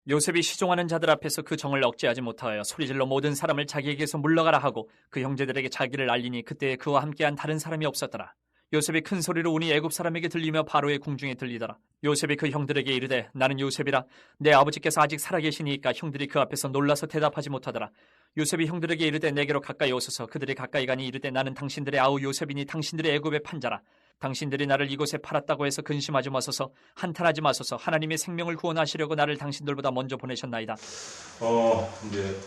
요셉이 시종하는 자들 앞에서 그 정을 억제하지 못하여 소리질러 모든 사람을 자기에게서 물러가라 하고 그 형제들에게 자기를 알리니 그때에 그와 함께한 다른 사람이 없었더라. 요셉이 큰 소리로 우니 애굽 사람에게 들리며 바로의 궁중에 들리더라. 요셉이 그 형들에게 이르되 나는 요셉이라. 내 아버지께서 아직 살아계시니까 형들이 그 앞에서 놀라서 대답하지 못하더라. 요셉이 형들에게 이르되 내게로 가까이 오소서. 그들이 가까이 가니 이르되 나는 당신들의 아우 요셉이니 당신들의 애굽의 판자라. 당신들이 나를 이곳에 팔았다고 해서 근심하지 마소서. 한탄하지 마소서. 하나님의 생명을 구원하시려고 나를 당신들보다 먼저 보내셨나이다. 이제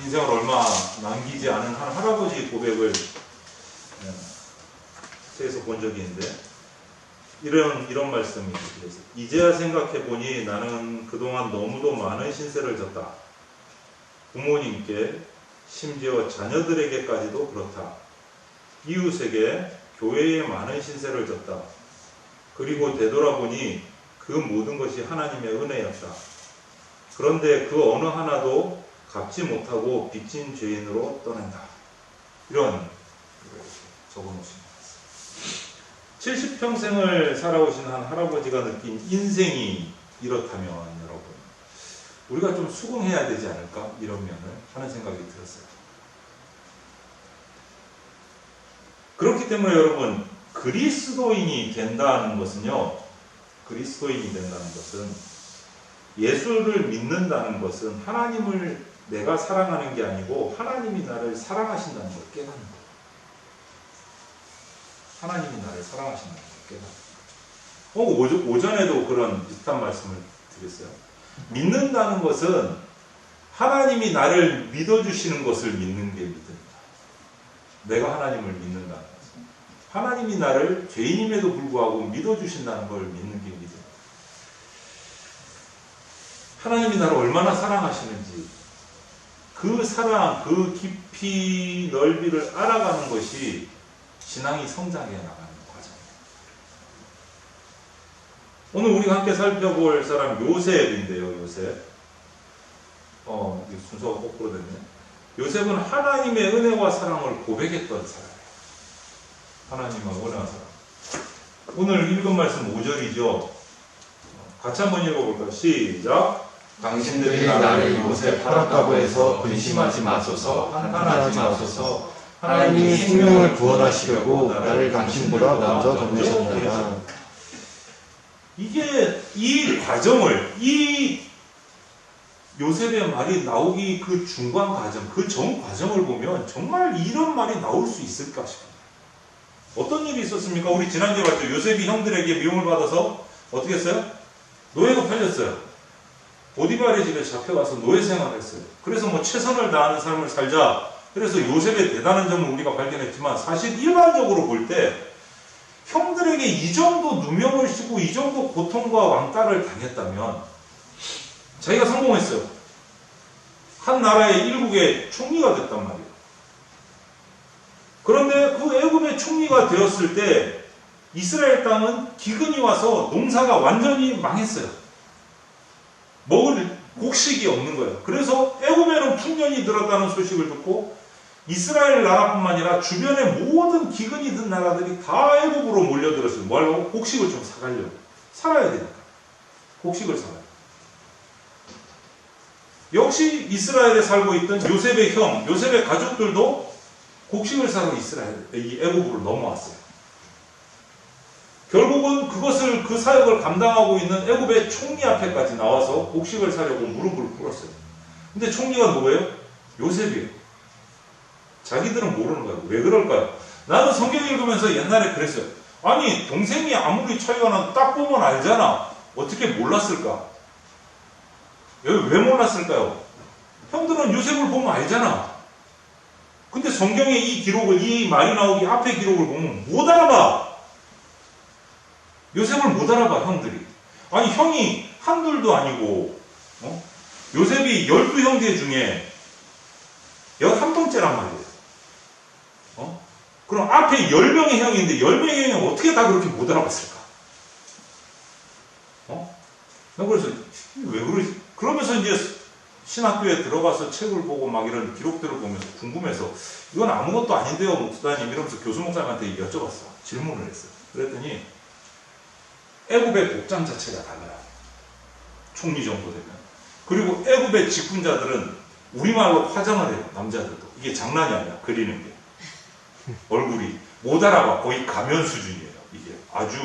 인생을 얼마 남기지 않은 한 할아버지 고백을 책에서 본 적이 있는데 이런 말씀이 있어요. 이제야 생각해보니 나는 그동안 너무도 많은 신세를 졌다. 부모님께 심지어 자녀들에게까지도 그렇다. 이웃에게 교회에 많은 신세를 졌다. 그리고 되돌아보니 그 모든 것이 하나님의 은혜였다. 그런데 그 어느 하나도 갚지 못하고 빚진 죄인으로 떠난다. 이런 적어놓으신 것 같습니다. 70평생을 살아오신 한 할아버지가 느낀 인생이 이렇다면 여러분 우리가 좀 수긍해야 되지 않을까? 이런 면을 하는 생각이 들었어요. 그렇기 때문에 여러분 그리스도인이 된다는 것은요, 그리스도인이 된다는 것은 예수를 믿는다는 것은 하나님을 내가 사랑하는 게 아니고 하나님이 나를 사랑하신다는 걸 깨닫는 거예요. 하나님이 나를 사랑하신다는 걸 깨닫는 거예요. 오전에도 그런 비슷한 말씀을 드렸어요. 믿는다는 것은 하나님이 나를 믿어주시는 것을 믿는 게 믿음이다. 내가 하나님을 믿는다는 것은 하나님이 나를 죄인임에도 불구하고 믿어주신다는 걸 믿는 게 믿음이다. 하나님이 나를 얼마나 사랑하시는지 그 사랑, 그 깊이 넓이를 알아가는 것이 신앙이 성장해 나가는 과정입니다. 오늘 우리가 함께 살펴볼 사람 요셉인데요. 요셉. 순서가 거꾸로 됐네. 요셉은 하나님의 은혜와 사랑을 고백했던 사람이에요. 하나님의 은혜와 사랑. 오늘 읽은 말씀 5절이죠. 같이 한번 읽어볼까요? 시작. 당신들이 나를 이곳에 팔았다고 해서 근심하지 마소서. 한탄하지 마소서. 하나님이 생명을 구원하시려고 나를 당신보다 먼저 보내셨나이다. 이게 이 과정을, 이 요셉의 말이 나오기 그 중간 과정, 그 전 과정을 보면 정말 이런 말이 나올 수 있을까 싶어요. 어떤 일이 있었습니까? 우리 지난주에 봤죠. 요셉이 형들에게 미움을 받아서 어떻게 했어요? 노예가 팔렸어요. 보디발의 집에 잡혀가서 노예 생활을 했어요. 그래서 뭐 최선을 다하는 삶을 살자. 그래서 요셉의 대단한 점을 우리가 발견했지만 사실 일반적으로 볼 때 형들에게 이 정도 누명을 씌고 이 정도 고통과 왕따를 당했다면 자기가 성공했어요. 한 나라의 일국의 총리가 됐단 말이에요. 그런데 그 애굽의 총리가 되었을 때 이스라엘 땅은 기근이 와서 농사가 완전히 망했어요. 먹을 곡식이 없는 거예요. 그래서 애굽에는 풍년이 들었다는 소식을 듣고 이스라엘 나라뿐만 아니라 주변의 모든 기근이 든 나라들이 다 애굽으로 몰려들었어요. 뭐 하려고? 곡식을 좀 사가려고. 살아야 되니까. 곡식을 사가요. 역시 이스라엘에 살고 있던 요셉의 형, 요셉의 가족들도 곡식을 사러 이 애굽으로 넘어왔어요. 결국은 그 사역을 감당하고 있는 애굽의 총리 앞에까지 나와서 곡식을 사려고 무릎을 꿇었어요. 근데 총리가 누구예요? 요셉이에요. 자기들은 모르는 거예요. 왜 그럴까요? 나는 성경 읽으면서 옛날에 그랬어요. 아니, 동생이 아무리 차이가 나도 딱 보면 알잖아. 어떻게 몰랐을까? 왜 몰랐을까요? 형들은 요셉을 보면 알잖아. 근데 성경에 이 말이 나오기 앞에 기록을 보면 못 알아봐. 요셉을 못 알아봐, 형들이. 아니, 형이 한둘도 아니고, 요셉이 12형제 중에 11번째란 말이에요. 그럼 앞에 10명의 형이 있는데 10명의 형이 어떻게 다 그렇게 못 알아봤을까? 그래서 왜 그러지? 그러면서 이제 신학교에 들어가서 책을 보고 막 이런 기록들을 보면서 궁금해서 이건 아무것도 아닌데요, 목사님 이러면서 교수 목사님한테 여쭤봤어. 질문을 했어요. 그랬더니 애굽의 복장 자체가 달라요. 총리 정도 되면. 그리고 애굽의 직분자들은 우리말로 화장을 해요. 남자들도. 이게 장난이 아니야. 그리는 게. 얼굴이 못 알아봐. 거의 가면 수준이에요. 이게 아주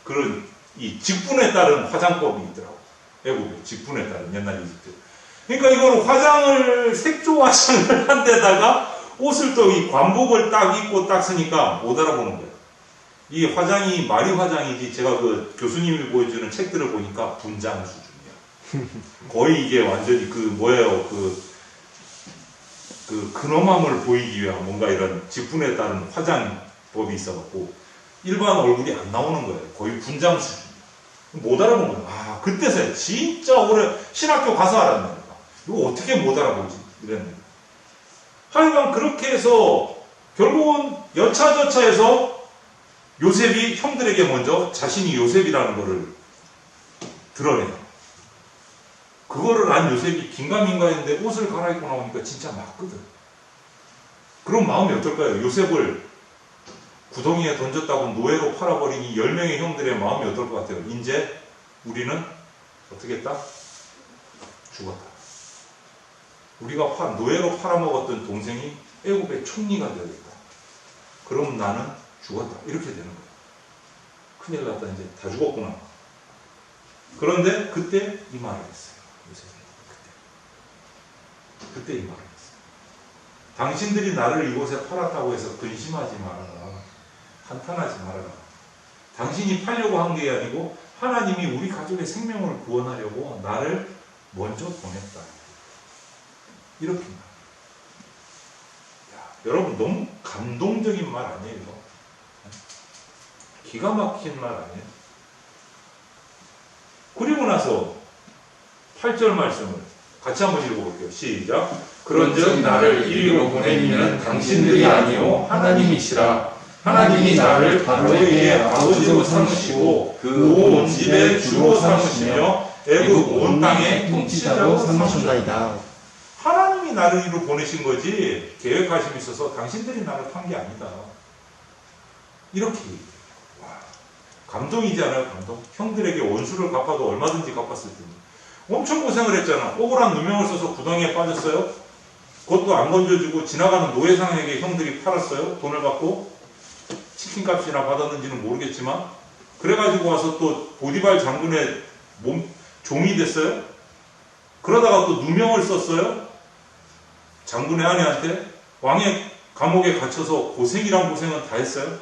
그런 이 직분에 따른 화장법이 있더라고. 애굽의 직분에 따른 옛날 이집트. 그러니까 이거는 화장을 색조 화장을 한 데다가 옷을 또 이 관복을 딱 입고 딱 쓰니까 못 알아보는 거예요. 이 화장이 말이 화장이지 제가 그 교수님이 보여주는 책들을 보니까 분장 수준이야. 거의 이게 완전히 그 뭐예요 그 근엄함을 보이기 위한 뭔가 이런 직분에 따른 화장법이 있어갖고 일반 얼굴이 안 나오는 거예요. 거의 분장 수준. 못 알아본 거예요. 아 그때서야 진짜 오래 신학교 가서 알았다니까. 이거 어떻게 못 알아보지? 이랬는데. 하여간 그렇게 해서 결국은 여차저차해서 요셉이 형들에게 먼저 자신이 요셉이라는 거를 드러내요. 그거를 안 요셉이 긴가민가했는데 옷을 갈아입고 나오니까 진짜 맞거든. 그런 마음이 어떨까요? 요셉을 구덩이에 던졌다고 노예로 팔아버린 이 10명의 형들의 마음이 어떨 것 같아요? 이제 우리는 어떻게 했다? 죽었다. 우리가 노예로 팔아먹었던 동생이 애굽의 총리가 되어야겠다. 그럼 나는 죽었다. 이렇게 되는 거예요. 큰일 났다. 이제 다 죽었구나. 그런데 그때 이 말을 했어요. 요셉이. 그때 이 말을 했어요. 당신들이 나를 이곳에 팔았다고 해서 근심하지 말아라. 한탄하지 말아라. 당신이 팔려고 한 게 아니고 하나님이 우리 가족의 생명을 구원하려고 나를 먼저 보냈다. 이렇게 말. 여러분 너무 감동적인 말 아니에요? 이거? 기가 막힌 말 아니에요? 그리고 나서 8절 말씀을 같이 한번 읽어볼게요. 시작. 그런즉 나를 이리로 보낸 이는 당신들이 아니요 하나님이시라. 하나님이 나를 바로에게 아버지로 삼으시고 그 온 집의 주로 삼으시며 애굽 온 땅의 통치자로 삼으신다이다. 하나님이 나를 이리로 보내신 거지 계획하심이 있어서 당신들이 나를 판 게 아니다. 이렇게 와, 감동이지 않아요? 감동? 형들에게 원수를 갚아도 얼마든지 갚았을 텐데 엄청 고생을 했잖아. 억울한 누명을 써서 구덩이에 빠졌어요. 그것도 안 건져주고 지나가는 노예상에게 형들이 팔았어요. 돈을 받고 치킨값이나 받았는지는 모르겠지만 그래가지고 와서 또 보디발 장군의 종이 됐어요. 그러다가 또 누명을 썼어요. 장군의 아내한테. 왕의 감옥에 갇혀서 고생이란 고생은 다 했어요.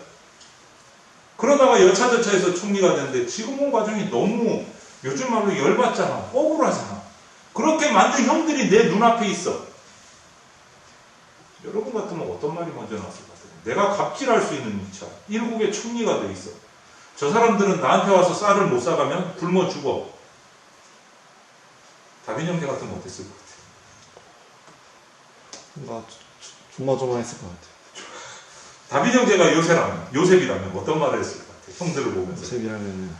그러다가 여차저차해서 총리가 됐는데 지금 온 과정이 너무 요즘 말로 열받잖아. 억울하잖아. 그렇게 만든 형들이 내 눈앞에 있어. 여러분 같으면 어떤 말이 먼저 나왔을 것 같아요? 내가 갑질할 수 있는 위치야. 일국의 총리가 돼 있어. 저 사람들은 나한테 와서 쌀을 못 사가면 굶어 죽어. 다빈 형제 같으면 어땠을 것 같아요? 뭔가 조마조마했을 것 같아요. 다빈 형제가 요셉이라면 어떤 말을 했을 것 같아요? 형들을 보면서. 요셉이라면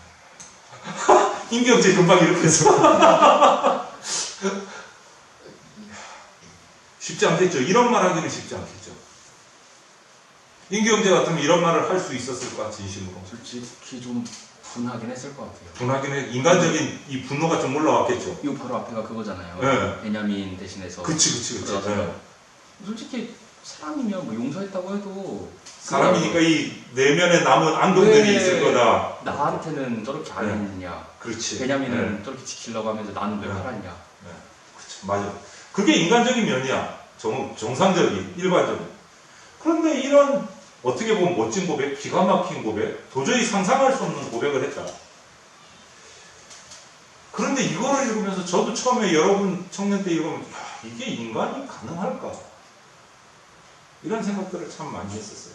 임경재 금방 이렇게 했어. 쉽지 않겠죠. 이런 말 하기는 쉽지 않겠죠. 임경재 같으면 이런 말을 할 수 있었을까, 진심으로. 솔직히 좀 분하긴 했을 것 같아요. 분하긴 해. 인간적인 이 분노가 좀 올라왔겠죠. 이거 바로 앞에가 그거잖아요. 네. 베냐민 대신해서. 그치. 그래서 네. 솔직히 사람이면 뭐 용서했다고 해도 사람이니까 이 내면에 남은 앙금들이 왜 있을 거다. 나한테는 저렇게 안 했느냐. 그렇지. 베냐민은 저렇게 지키려고 하면서 나는 왜 네. 팔았냐. 그치. 맞아. 그게 인간적인 면이야. 정상적인, 일반적인. 그런데 이런 어떻게 보면 멋진 고백, 기가 막힌 고백, 도저히 상상할 수 없는 고백을 했다. 그런데 이거를 읽으면서 저도 처음에 여러분 청년 때 읽으면 야, 이게 인간이 가능할까? 이런 생각들을 참 많이 했었어요.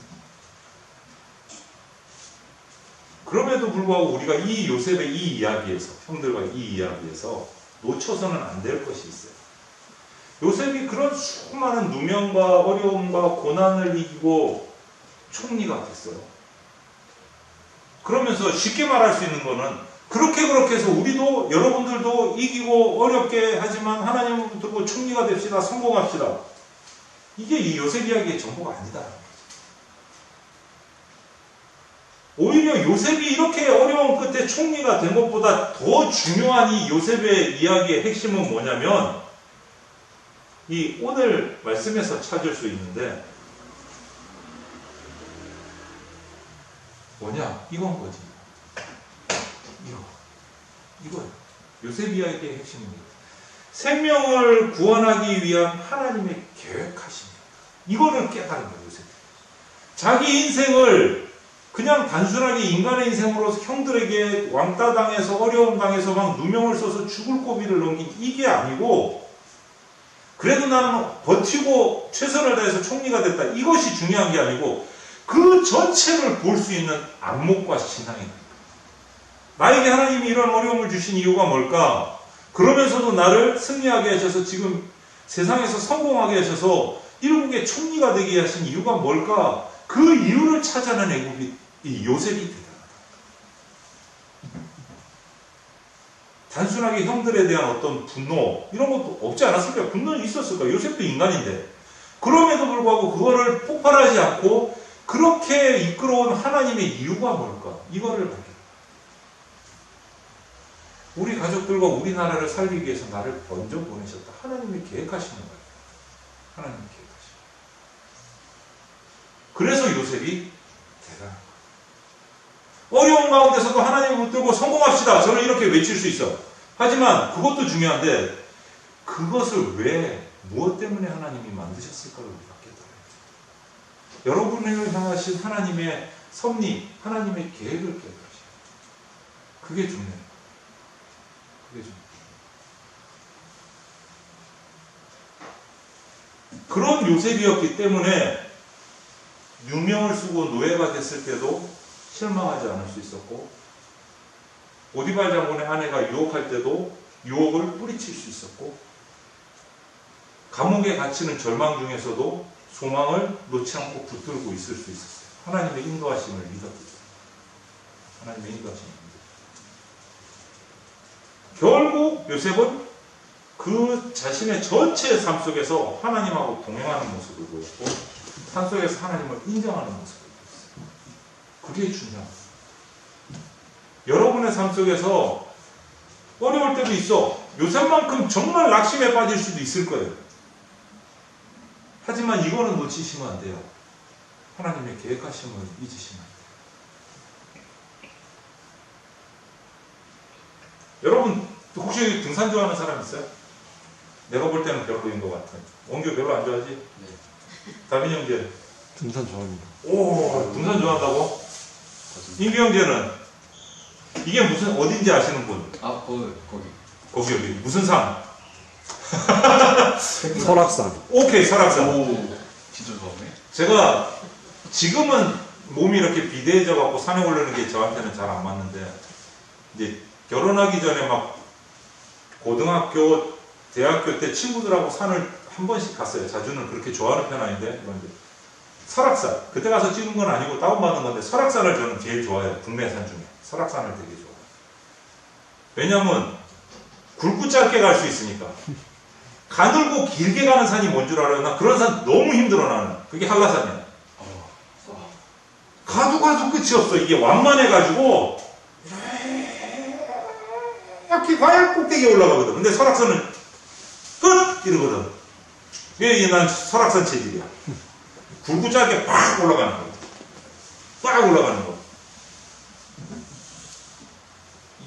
그럼에도 불구하고 우리가 이 요셉의 이 이야기에서, 형들과 이 이야기에서 놓쳐서는 안 될 것이 있어요. 요셉이 그런 수많은 누명과 어려움과 고난을 이기고 총리가 됐어요. 그러면서 쉽게 말할 수 있는 거는 그렇게 해서 우리도 여러분들도 이기고 어렵게 하지만 하나님을 붙들고 총리가 됩시다. 성공합시다. 이게 이 요셉 이야기의 전부가 아니다. 오히려 요셉이 이렇게 어려운 끝에 총리가 된 것보다 더 중요한 이 요셉의 이야기의 핵심은 뭐냐면 이 오늘 말씀에서 찾을 수 있는데 뭐냐? 이건 거지. 이거예요. 요셉 이야기의 핵심입니다. 생명을 구원하기 위한 하나님의 계획하십니다. 이거를 깨달은 거예요, 요셉. 자기 인생을 그냥 단순하게 인간의 인생으로서 형들에게 왕따 당해서 어려움 당해서 막 누명을 써서 죽을 고비를 넘긴 이게 아니고 그래도 나는 버티고 최선을 다해서 총리가 됐다. 이것이 중요한 게 아니고 그 전체를 볼 수 있는 안목과 신앙입니다. 나에게 하나님이 이런 어려움을 주신 이유가 뭘까? 그러면서도 나를 승리하게 하셔서 지금 세상에서 성공하게 하셔서 일국의 총리가 되게 하신 이유가 뭘까? 그 이유를 찾아낸 애굽이 이 요셉이 대단하다. 단순하게 형들에 대한 어떤 분노 이런 것도 없지 않았을까? 분노는 있었을까? 요셉도 인간인데 그럼에도 불구하고 그거를 폭발하지 않고 그렇게 이끌어온 하나님의 이유가 뭘까? 이거를 발견합니다. 우리 가족들과 우리나라를 살리기 위해서 나를 먼저 보내셨다. 하나님이 계획하시는 거예요. 하나님이 계획하시는 거예요. 그래서 요셉이 대단한 거예요. 어려운 가운데서도 하나님을 붙들고 성공합시다. 저는 이렇게 외칠 수 있어. 하지만 그것도 중요한데 그것을 왜 무엇 때문에 하나님이 만드셨을까를 우리가 깨달아요. 여러분을 향하신 하나님의 섭리, 하나님의 계획을 깨달으셔요. 그게 중요해요. 그게 중요해요. 그런 요셉이었기 때문에 유명을 쓰고 노예가 됐을 때도 실망하지 않을 수 있었고 오디발 장군의 아내가 유혹할 때도 유혹을 뿌리칠 수 있었고 감옥에 갇히는 절망 중에서도 소망을 놓지 않고 붙들고 있을 수 있었어요. 하나님의 인도하심을 믿었기 때문에. 하나님의 인도하심을 믿었기 때문에. 결국 요셉은 그 자신의 전체의 삶 속에서 하나님하고 동행하는 모습을 보였고 삶 속에서 하나님을 인정하는 모습을 보였어요. 그게 중요합니다. 여러분의 삶 속에서 어려울 때도 있어. 요셉만큼 정말 낙심에 빠질 수도 있을 거예요. 하지만 이거는 놓치시면 안 돼요. 하나님의 계획하심을 잊으시면 안 돼요. 여러분 혹시 등산 좋아하는 사람 있어요? 내가 볼 때는 별로인 것 같아요. 원규 별로 안 좋아하지? 네. 다빈 형제? 등산 좋아합니다. 오, 등산 좋아한다고? 인규 형제는? 이게 무슨 어딘지 아시는 분? 아, 거기. 거기 여기 무슨 산? 설악산. 오케이, 설악산. 오, 진짜 좋아하네. 제가 지금은 몸이 이렇게 비대해져 갖고 산에 오르는 게 저한테는 잘 안 맞는데 이제 결혼하기 전에 막 고등학교, 대학교 때 친구들하고 산을 한 번씩 갔어요. 자주는 그렇게 좋아하는 편 아닌데 설악산. 그때 가서 찍은 건 아니고 다운받은 건데 설악산을 저는 제일 좋아해요. 국내 산 중에. 설악산을 되게 좋아해요. 왜냐면 굵고 짧게 갈 수 있으니까. 가늘고 길게 가는 산이 뭔 줄 알아요? 나 그런 산 너무 힘들어 나는. 그게 한라산이야. 가도 끝이 없어. 이게 완만해가지고 이렇게 가야 꼭대기에 올라가거든. 근데 설악산은 끝! 이러거든. 이게 난 설악산 체질이야. 굵고 짧게 팍 올라가는 거. 팍 올라가는 거.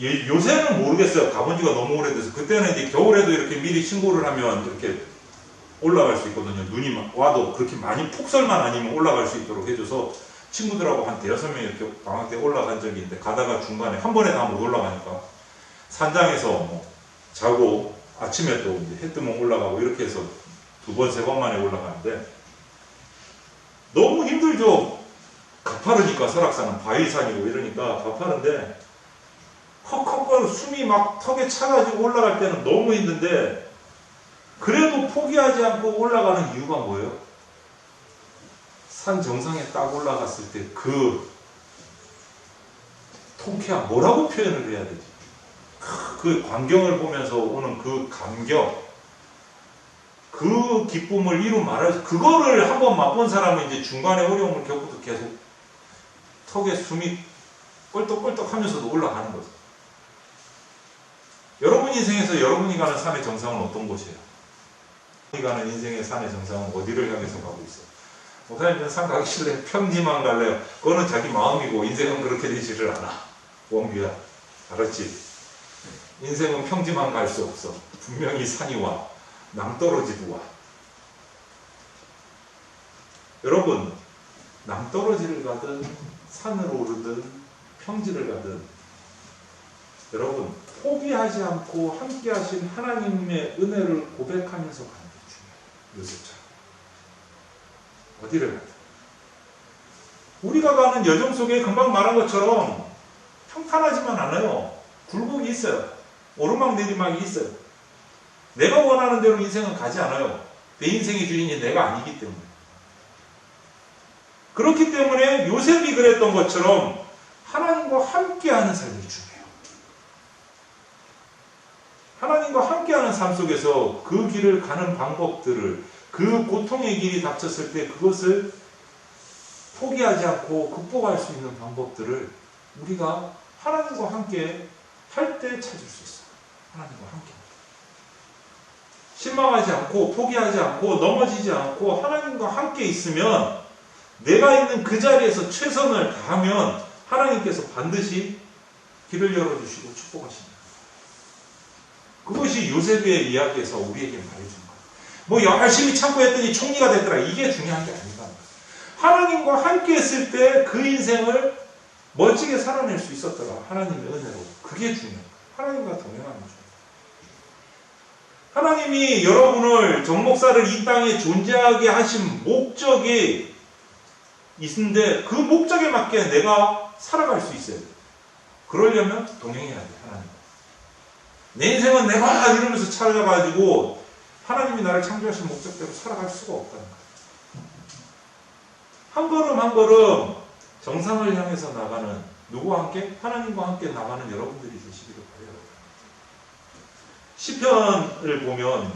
요새는 모르겠어요. 가본 지가 너무 오래돼서. 그때는 이제 겨울에도 이렇게 미리 신고를 하면 이렇게 올라갈 수 있거든요. 눈이 와도 그렇게 많이 폭설만 아니면 올라갈 수 있도록 해줘서 친구들하고 한 5-6명 이렇게 방학 때 올라간 적이 있는데 가다가 중간에 한 번에 다 못 올라가니까 산장에서 뭐 자고 아침에 또 이제 해 뜨면 올라가고 이렇게 해서 2번, 3번 만에 올라가는데 너무 힘들죠. 가파르니까 설악산은 바위산이고 이러니까 가파른데 헉헉거려 숨이 막 턱에 차가지고 올라갈 때는 너무 힘든데 그래도 포기하지 않고 올라가는 이유가 뭐예요? 산 정상에 딱 올라갔을 때 그 통쾌함, 뭐라고 표현을 해야 되지? 그 광경을 보면서 오는 그 감격, 그 기쁨을 이루 말할 그거를 한번 맛본 사람은 이제 중간에 어려움을 겪고도 계속 턱에 숨이 껄떡껄떡 하면서도 올라가는 거죠. 여러분 인생에서 여러분이 가는 산의 정상은 어떤 곳이에요? 여러분이 가는 인생의 산의 정상은 어디를 향해서 가고 있어요? 목사님, 산 가기 싫어요. 평지만 갈래요. 그거는 자기 마음이고 인생은 그렇게 되지를 않아. 원규야, 알았지? 인생은 평지만 갈 수 없어. 분명히 산이 와. 낭떠러지도 와. 여러분, 낭떠러지를 가든 산을 오르든 평지를 가든 여러분 포기하지 않고 함께 하신 하나님의 은혜를 고백하면서 가는 게 중요해요. 요셉처럼. 어디를 가든. 우리가 가는 여정 속에 금방 말한 것처럼 평탄하지만 않아요. 굴곡이 있어요. 오르막 내리막이 있어요. 내가 원하는 대로 인생은 가지 않아요. 내 인생의 주인이 내가 아니기 때문에. 그렇기 때문에 요셉이 그랬던 것처럼 하나님과 함께하는 삶이 중요해요. 하나님과 함께하는 삶 속에서 그 길을 가는 방법들을, 그 고통의 길이 닥쳤을 때 그것을 포기하지 않고 극복할 수 있는 방법들을 우리가 하나님과 함께 할 때 찾을 수 있어요. 하나님과 함께. 실망하지 않고 포기하지 않고 넘어지지 않고 하나님과 함께 있으면 내가 있는 그 자리에서 최선을 다하면 하나님께서 반드시 길을 열어주시고 축복하십니다. 그것이 요셉의 이야기에서 우리에게 말해주는 거예요. 뭐 열심히 참고 했더니 총리가 됐더라. 이게 중요한 게 아니다. 하나님과 함께 했을 때 그 인생을 멋지게 살아낼 수 있었더라. 하나님의 은혜로. 그게 중요해요. 하나님과 동행하는 거죠. 하나님이 여러분을 정목사를 이 땅에 존재하게 하신 목적이 있는데 그 목적에 맞게 내가 살아갈 수 있어요. 그러려면 동행해야 돼. 하나님. 내 인생은 내가 이러면서 찾아가지고 하나님이 나를 창조하신 목적대로 살아갈 수가 없다는 거예요. 한 걸음 한 걸음 정상을 향해서 나가는 누구와 함께? 하나님과 함께 나가는 여러분들이 되시기를 바라요. 시편을 보면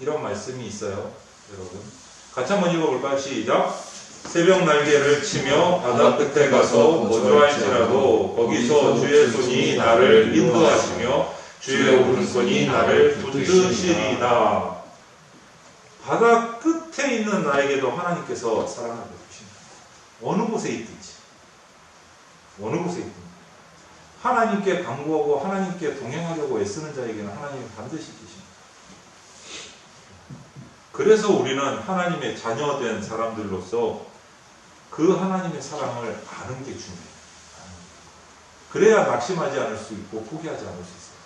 이런 말씀이 있어요. 여러분 같이 한번 읽어볼까요? 시작. 새벽 날개를 치며 바다 끝에 가서 거주할지라도 거기서 주의 손이 나를 인도하시며 주의 오른손이 나를 붙드시리다. 바다 끝에 있는 나에게도 하나님께서 사랑하고 계십니다. 어느 곳에 있든지 어느 곳에 있든지 하나님께 간구하고 하나님께 동행하려고 애쓰는 자에게는 하나님이 반드시 계십니다. 그래서 우리는 하나님의 자녀된 사람들로서 그 하나님의 사랑을 아는 게 중요해요. 그래야 낙심하지 않을 수 있고 포기하지 않을 수 있어요.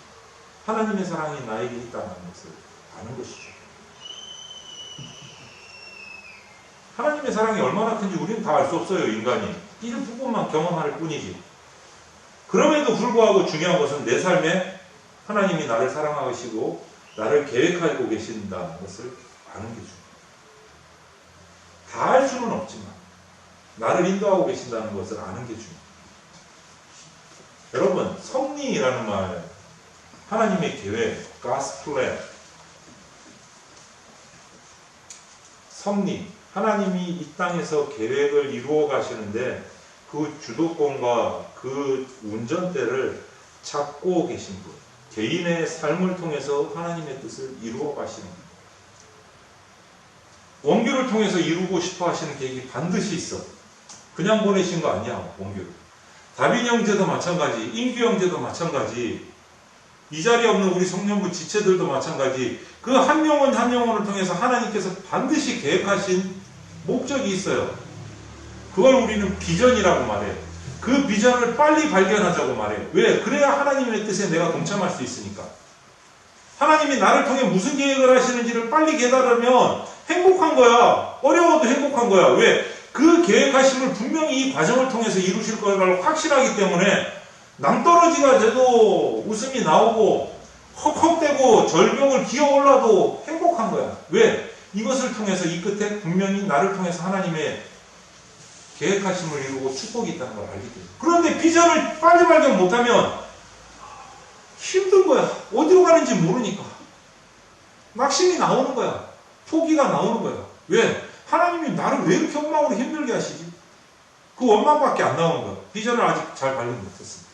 하나님의 사랑이 나에게 있다는 것을 아는 것이죠. 하나님의 사랑이 얼마나 큰지 우리는 다 알 수 없어요. 인간이. 일부분만 경험할 뿐이지. 그럼에도 불구하고 중요한 것은 내 삶에 하나님이 나를 사랑하시고 나를 계획하고 계신다는 것을 아는 게 중요해요. 다 알 수는 없지만 나를 인도하고 계신다는 것을 아는 게 중요해요. 여러분, 섭리라는 말, 하나님의 계획, God's plan, 섭리, 하나님이 이 땅에서 계획을 이루어 가시는데 그 주도권과 그 운전대를 잡고 계신 분, 개인의 삶을 통해서 하나님의 뜻을 이루어 가시는 분. 원규를 통해서 이루고 싶어 하시는 계획이 반드시 있어. 그냥 보내신 거 아니야, 원규. 다빈 형제도 마찬가지, 인규 형제도 마찬가지, 이 자리에 없는 우리 성년부 지체들도 마찬가지. 그 한 영혼 한 영혼을 통해서 하나님께서 반드시 계획하신 목적이 있어요. 그걸 우리는 비전이라고 말해요. 그 비전을 빨리 발견하자고 말해요. 왜? 그래야 하나님의 뜻에 내가 동참할 수 있으니까. 하나님이 나를 통해 무슨 계획을 하시는지를 빨리 깨달으면 행복한 거야. 어려워도 행복한 거야. 왜? 그 계획하심을 분명히 이 과정을 통해서 이루실 거를 확실하기 때문에 낭떠러지가 돼도 웃음이 나오고 헉헉대고 절벽을 기어올라도 행복한 거야. 왜? 이것을 통해서 이 끝에 분명히 나를 통해서 하나님의 계획하심을 이루고 축복이 있다는 걸 알기 때문에. 그런데 비전을 빨리 발견 못하면 힘든 거야. 어디로 가는지 모르니까. 낙심이 나오는 거야. 포기가 나오는 거야. 왜? 하나님이 나를 왜 이렇게 엉망으로 힘들게 하시지? 그 원망밖에 안 나오는 거예요. 비전을 아직 잘 발견 못했습니다.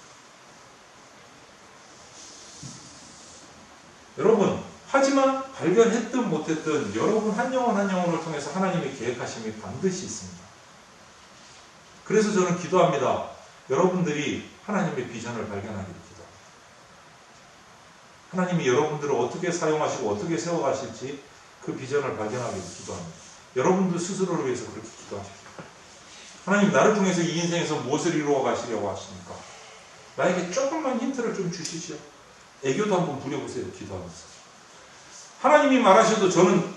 여러분, 하지만 발견했든 못했든 여러분 한 영혼 한 영혼을 통해서 하나님의 계획하심이 반드시 있습니다. 그래서 저는 기도합니다. 여러분들이 하나님의 비전을 발견하기를 기도합니다. 하나님이 여러분들을 어떻게 사용하시고 어떻게 세워가실지 그 비전을 발견하기를 기도합니다. 여러분들 스스로를 위해서 그렇게 기도하십시오. 하나님, 나를 통해서 이 인생에서 무엇을 이루어 가시려고 하십니까? 나에게 조금만 힌트를 좀 주시죠. 애교도 한번 부려보세요. 기도하면서. 하나님이 말하셔도 저는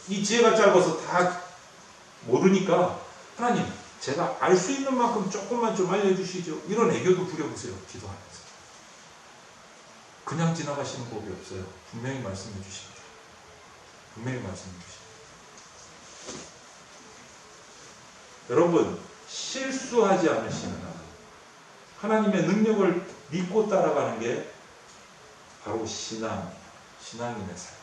이 지혜가 짧아서 다 모르니까 하나님, 제가 알 수 있는 만큼 조금만 좀 알려주시죠. 이런 애교도 부려보세요. 기도하면서. 그냥 지나가시는 법이 없어요. 분명히 말씀해 주십니다. 분명히 말씀해 주십니다. 여러분, 실수하지 않으시는 하나님의 능력을 믿고 따라가는 게 바로 신앙입니다. 신앙인의 삶입니다.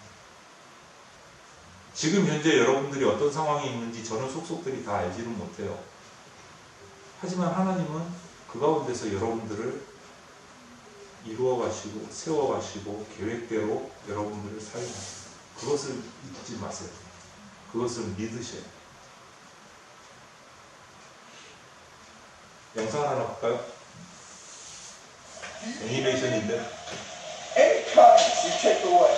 지금 현재 여러분들이 어떤 상황이 있는지 저는 속속들이 다 알지는 못해요. 하지만 하나님은 그 가운데서 여러분들을 이루어 가시고 세워 가시고 계획대로 여러분들을 사용하십니다. 그것을 잊지 마세요. 그것을 믿으셔야 돼요. 영상 하나 볼까요? 애니메이션인데. Any kindness you take away.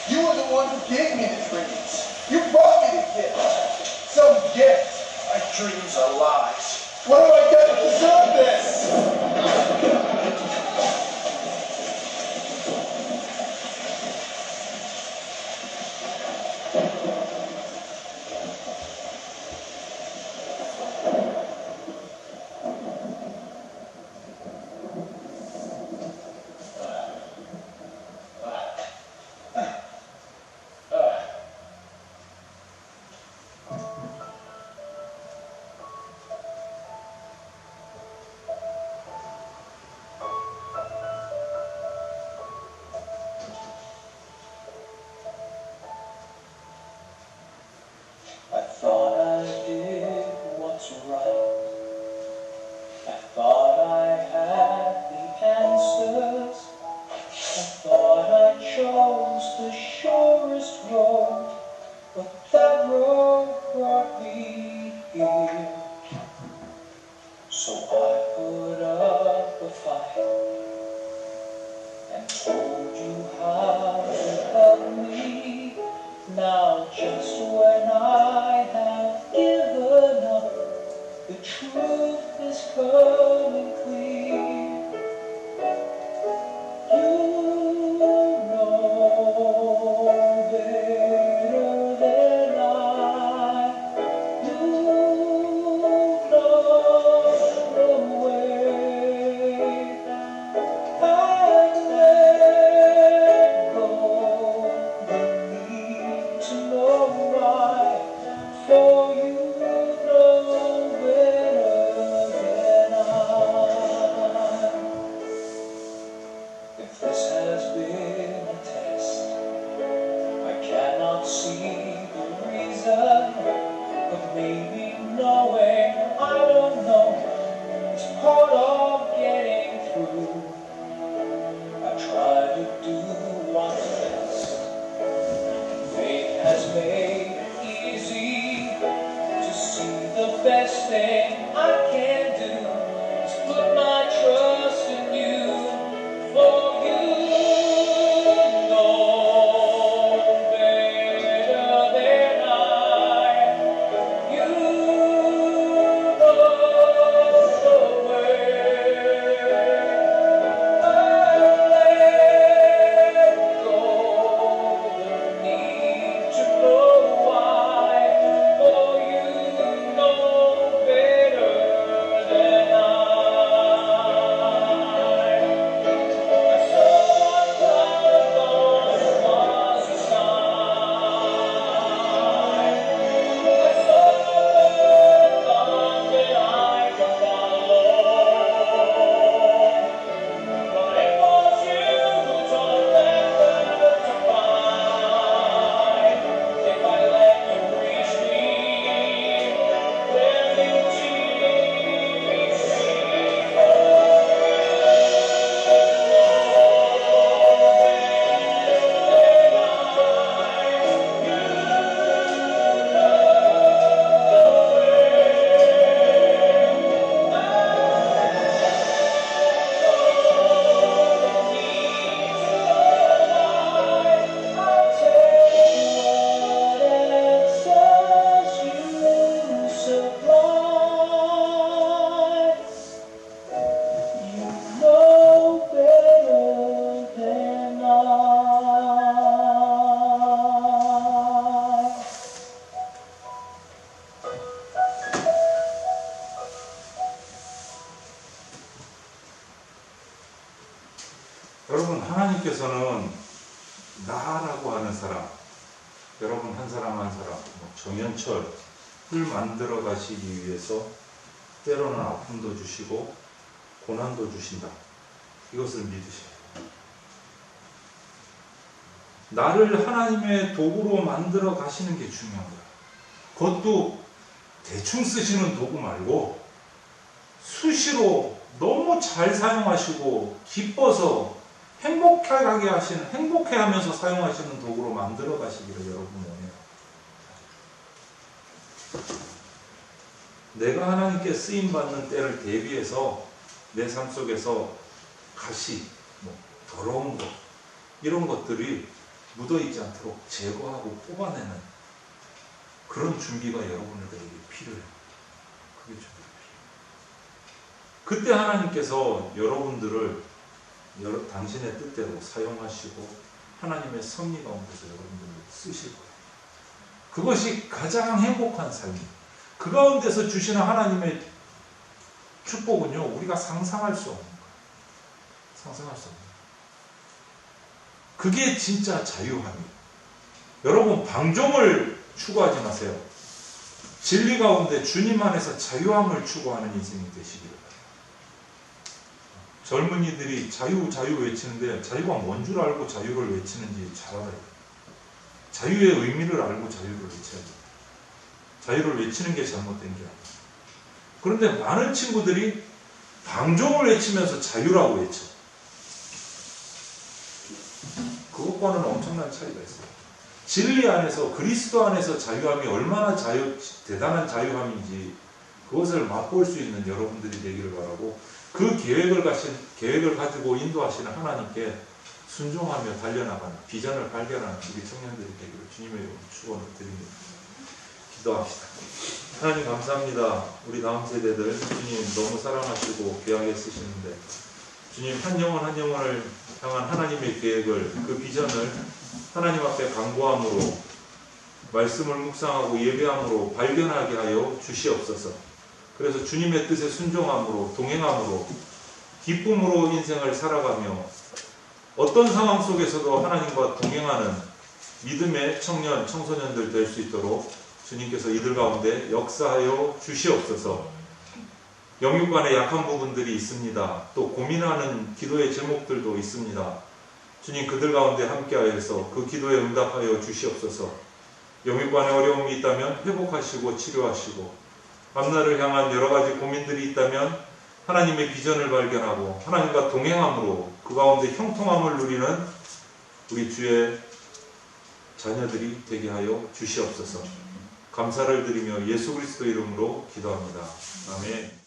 You are the one who gave me the dreams. You brought me the gifts. Some gift. My dreams are lies. What have I done to deserve this? I thought I did what's right. I thought I had the answers. I thought I chose the surest road, but that road brought me here. So I put up a fight and told you how to help me. Now just when I have given up, the truth is coming clear. You know better than I. You know the way. I let go the need to know why. For you know better than I. If this has been a test, I cannot see the reason, but maybe knowing I don't know is part of getting through. I try to do what's best. Fate has made it easy to see the best thing I can do is put my trust in you. For you know better than I. You know the way. I let go the need to know why. For you know better. 하나님께서는 나라고 하는 사람, 여러분 한 사람 한 사람, 정현철을 만들어 가시기 위해서 때로는 아픔도 주시고 고난도 주신다. 이것을 믿으셔야 돼요. 나를 하나님의 도구로 만들어 가시는 게 중요한 거예요. 그것도 대충 쓰시는 도구 말고 수시로 너무 잘 사용하시고 기뻐서 행복하게 하시는, 행복해하면서 사용하시는 도구로 만들어 가시기를 여러분 원해요. 내가 하나님께 쓰임 받는 때를 대비해서 내 삶 속에서 가시, 더러운 것, 이런 것들이 묻어있지 않도록 제거하고 뽑아내는 그런 준비가 여러분들에게 필요해요. 그게 준비가 필요해요. 그때 하나님께서 여러분들을 당신의 뜻대로 사용하시고 하나님의 섭리 가운데서 여러분들을 쓰실 거예요. 그것이 가장 행복한 삶이에요. 그 가운데서 주시는 하나님의 축복은요, 우리가 상상할 수 없는 거예요. 상상할 수 없는 거예요. 그게 진짜 자유함이에요. 여러분, 방종을 추구하지 마세요. 진리 가운데 주님 안에서 자유함을 추구하는 인생이 되시기를 바랍니다. 젊은이들이 자유 외치는데 자유가 뭔 줄 알고 자유를 외치는지 잘 알아요. 자유의 의미를 알고 자유를 외쳐야 돼요. 자유를 외치는 게 잘못된 게 아니에요. 그런데 많은 친구들이 방종을 외치면서 자유라고 외쳐. 그것과는 엄청난 차이가 있어요. 진리 안에서, 그리스도 안에서 자유함이 얼마나 대단한 자유함인지 그것을 맛볼 수 있는 여러분들이 되기를 바라고, 그 계획을 가지고 인도하시는 하나님께 순종하며 달려나가는, 비전을 발견하는 우리 청년들이 되기를 주님의 이름으로 축원을 드립니다. 기도합시다. 하나님 감사합니다. 우리 다음 세대들 주님 너무 사랑하시고 귀하게 쓰시는데 주님 한 영혼 한 영혼을 향한 하나님의 계획을, 그 비전을 하나님 앞에 간구함으로, 말씀을 묵상하고 예배함으로 발견하게 하여 주시옵소서. 그래서 주님의 뜻에 순종함으로, 동행함으로, 기쁨으로 인생을 살아가며 어떤 상황 속에서도 하나님과 동행하는 믿음의 청년, 청소년들 될 수 있도록 주님께서 이들 가운데 역사하여 주시옵소서. 영육간에 약한 부분들이 있습니다. 또 고민하는 기도의 제목들도 있습니다. 주님, 그들 가운데 함께하여서 그 기도에 응답하여 주시옵소서. 영육간에 어려움이 있다면 회복하시고 치료하시고, 앞날을 향한 여러 가지 고민들이 있다면 하나님의 비전을 발견하고 하나님과 동행함으로 그 가운데 형통함을 누리는 우리 주의 자녀들이 되게 하여 주시옵소서. 감사를 드리며 예수 그리스도 이름으로 기도합니다. 아멘.